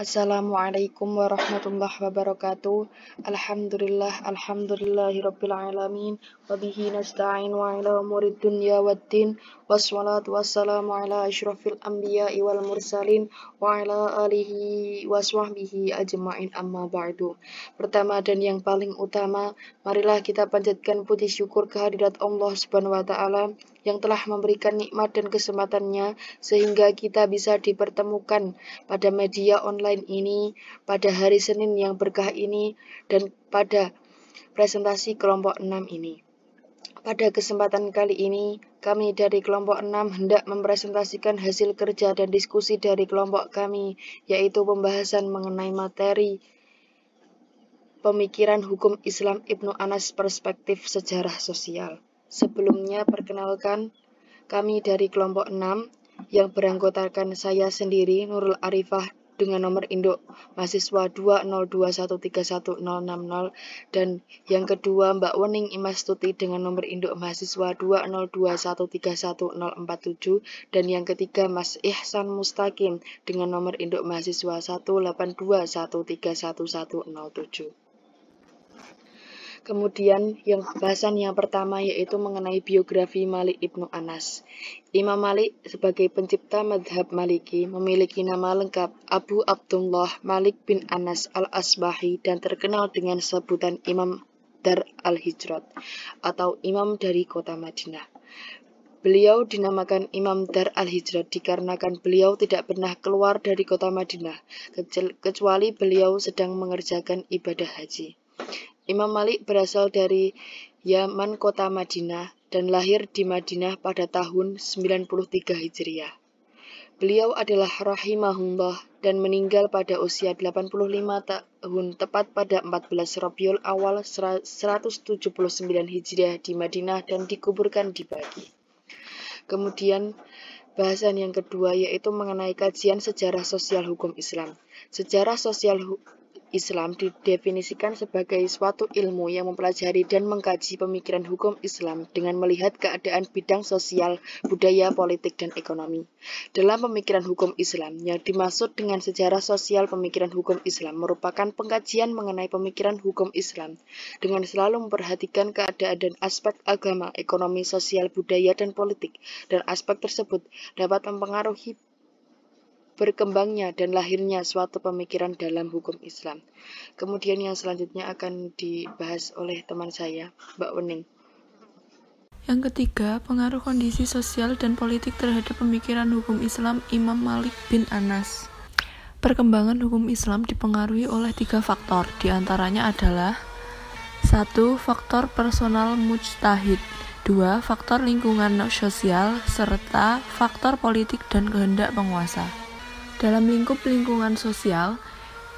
Assalamualaikum warahmatullahi wabarakatuh. Alhamdulillahirabbil alamin wa bihi nasta'in wa ala umurid dunya waddin wassalatu wassalamu ala asyrafil anbiya'i wal mursalin wa ala alihi wa sahbihi ajma'in amma ba'du. Pertama dan yang paling utama, marilah kita panjatkan puji syukur kehadirat Allah Subhanahu wa taala yang telah memberikan nikmat dan kesempatannya sehingga kita bisa dipertemukan pada media online ini, pada hari Senin yang berkah ini, dan pada presentasi kelompok 6 ini. Pada kesempatan kali ini, kami dari kelompok 6 hendak mempresentasikan hasil kerja dan diskusi dari kelompok kami, yaitu pembahasan mengenai materi pemikiran hukum Islam Ibnu Anas perspektif sejarah sosial. Sebelumnya, perkenalkan, kami dari kelompok 6 yang beranggotakan saya sendiri, Nurul Arifah, dengan nomor induk mahasiswa 202131060, dan yang kedua Mbak Wening Imastuti dengan nomor induk mahasiswa 202131047, dan yang ketiga Mas Ihsan Mustaqim dengan nomor induk mahasiswa 182131107. Kemudian bahasan yang pertama yaitu mengenai biografi Malik Ibnu Anas. Imam Malik sebagai pencipta madhab Maliki memiliki nama lengkap Abu Abdullah Malik bin Anas al-Asbahi dan terkenal dengan sebutan Imam Dar al-Hijrat atau Imam dari kota Madinah. Beliau dinamakan Imam Dar al-Hijrat dikarenakan beliau tidak pernah keluar dari kota Madinah kecuali beliau sedang mengerjakan ibadah haji. Imam Malik berasal dari Yaman kota Madinah dan lahir di Madinah pada tahun 93 Hijriah. Beliau adalah rahimahullah dan meninggal pada usia 85 tahun tepat pada 14 Rabiul Awal 179 Hijriah di Madinah dan dikuburkan di Baqi. Kemudian bahasan yang kedua yaitu mengenai kajian sejarah sosial hukum Islam. Sejarah sosial Islam didefinisikan sebagai suatu ilmu yang mempelajari dan mengkaji pemikiran hukum Islam dengan melihat keadaan bidang sosial, budaya, politik, dan ekonomi. Dalam pemikiran hukum Islam, yang dimaksud dengan sejarah sosial pemikiran hukum Islam merupakan pengkajian mengenai pemikiran hukum Islam dengan selalu memperhatikan keadaan dan aspek agama, ekonomi, sosial, budaya, dan politik, dan aspek tersebut dapat mempengaruhi berkembangnya dan lahirnya suatu pemikiran dalam hukum Islam. Kemudian yang selanjutnya akan dibahas oleh teman saya, Mbak Wening. Yang ketiga, pengaruh kondisi sosial dan politik terhadap pemikiran hukum Islam Imam Malik bin Anas. Perkembangan hukum Islam dipengaruhi oleh 3 faktor, diantaranya adalah 1. Faktor personal mujtahid, 2. Faktor lingkungan sosial, serta faktor politik dan kehendak penguasa. Dalam lingkup lingkungan sosial,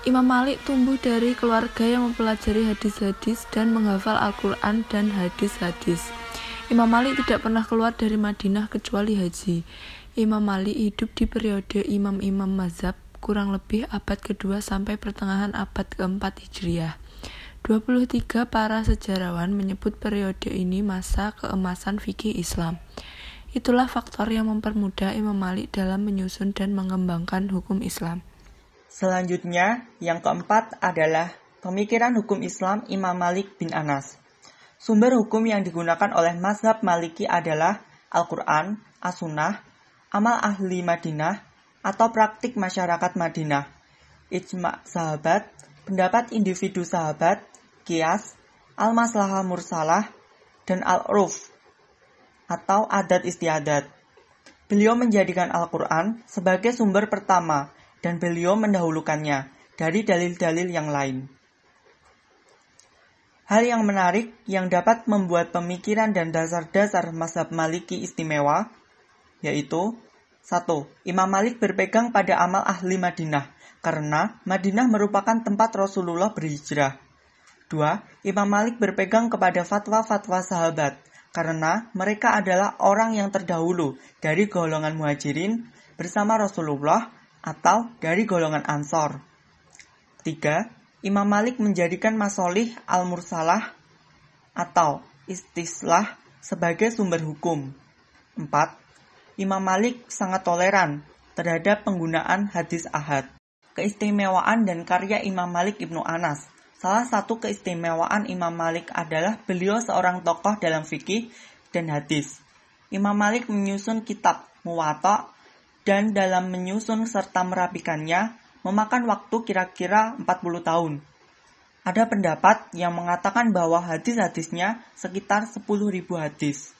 Imam Malik tumbuh dari keluarga yang mempelajari hadis-hadis dan menghafal Al-Quran dan hadis-hadis. Imam Malik tidak pernah keluar dari Madinah kecuali haji. Imam Malik hidup di periode imam-imam mazhab kurang lebih abad kedua sampai pertengahan abad keempat Hijriah. 23 para sejarawan menyebut periode ini masa keemasan fikih Islam. Itulah faktor yang mempermudah Imam Malik dalam menyusun dan mengembangkan hukum Islam. Selanjutnya, yang keempat adalah pemikiran hukum Islam Imam Malik bin Anas. Sumber hukum yang digunakan oleh mazhab Maliki adalah Al-Quran, As-Sunnah, amal ahli Madinah, atau praktik masyarakat Madinah, ijma' sahabat, pendapat individu sahabat, qiyas, al-maslahah mursalah, dan al-uruf, atau adat istiadat. Beliau menjadikan Al-Quran sebagai sumber pertama dan beliau mendahulukannya dari dalil-dalil yang lain. Hal yang menarik yang dapat membuat pemikiran dan dasar-dasar mazhab Maliki istimewa, yaitu 1. Imam Malik berpegang pada amal ahli Madinah karena Madinah merupakan tempat Rasulullah berhijrah. 2. Imam Malik berpegang kepada fatwa-fatwa sahabat karena mereka adalah orang yang terdahulu dari golongan muhajirin bersama Rasulullah atau dari golongan Ansor. 3. Imam Malik menjadikan masolih al-mursalah atau istislah sebagai sumber hukum. 4. Imam Malik sangat toleran terhadap penggunaan hadis ahad. keistimewaan dan karya Imam Malik Ibnu Anas. Salah satu keistimewaan Imam Malik adalah beliau seorang tokoh dalam fikih dan hadis. Imam Malik menyusun kitab Muwatta dan dalam menyusun serta merapikannya memakan waktu kira-kira 40 tahun. Ada pendapat yang mengatakan bahwa hadis-hadisnya sekitar 10.000 hadis.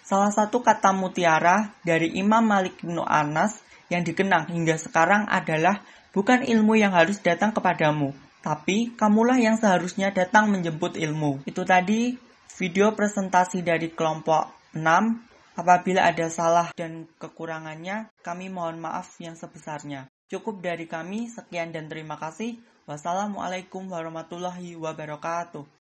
Salah satu kata mutiara dari Imam Malik Ibnu Anas yang dikenang hingga sekarang adalah bukan ilmu yang harus datang kepadamu, tapi kamulah yang seharusnya datang menjemput ilmu. Itu tadi video presentasi dari kelompok 6. Apabila ada salah dan kekurangannya, kami mohon maaf yang sebesarnya. Cukup dari kami, sekian dan terima kasih. Wassalamualaikum warahmatullahi wabarakatuh.